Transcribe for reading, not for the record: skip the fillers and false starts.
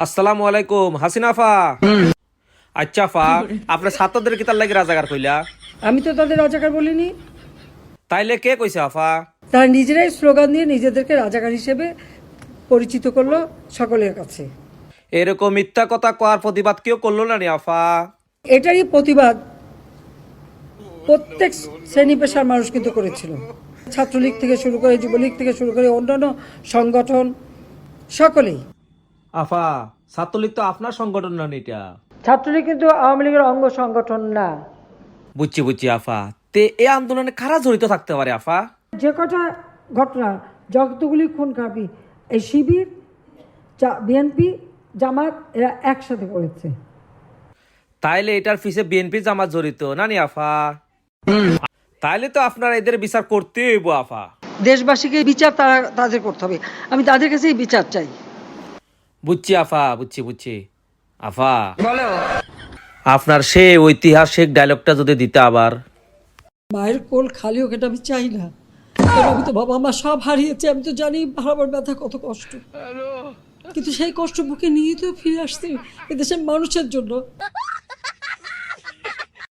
আসসালামু আলাইকুম হাসিনা আফা। আচ্ছা আফা, আপনার ছাত্রদের কি তার লাগে রাজাকার কইলা? আমি তো তাদের রাজাকার বলিনি। তাইলে কে কইছে আফা? তারা নিজেরাই স্লোগান দিয়ে নিজেদেরকে রাজাকার হিসেবে পরিচিত করলো সকলের কাছে। এরকম মিথ্যা কথা কওয়ার প্রতিবাদ কেউ করলো না রে আফা? এটারই প্রতিবাদ প্রত্যেক শ্রেণী পেশার মানুষ কিন্তু করেছিল। ছাত্রলীগ থেকে শুরু করে, যুবলীগ থেকে শুরু করে অন্যান্য সংগঠন সকলেই। আফা, ছাত্রলীগ তো আপনার সংগঠন না এটা। ছাত্রলীগ কিন্তু আওয়ামী লীগের অঙ্গ সংগঠন না। বুঝছি আফা। তে এই আন্দোলনে কারা জড়িত থাকতে পারে আফা? যে কটা ঘটনা, যতগুলি খুন খারাপি, এই শিবির, বিএনপি, জামাত এরা একসাথে করেছে। তাইলে এটার পিছে বিএনপি জামাত জড়িত না নি আফা? তাইলে তো আপনারা এদের বিচার করতেই হইব আফা। দেশবাসীকে বিচার তাদের করতে হবে। আমি তাদের কাছেই বিচার চাই। বুঝছি আফা, বুঝছি আফা। আপনার সেই ঐতিহাসিক ডায়লগটা যদি দিতে আবার। মায়ের কোল খালি হোক, এটা আমি চাই না। কারণ আমি তো বাবা মা সব হারিয়েছি। আমি তো জানি হারাবার ব্যথা কত কষ্ট, কিন্তু সেই কষ্ট বুকে নিয়ে তো ফিরে আসছি এদেশের মানুষের জন্য।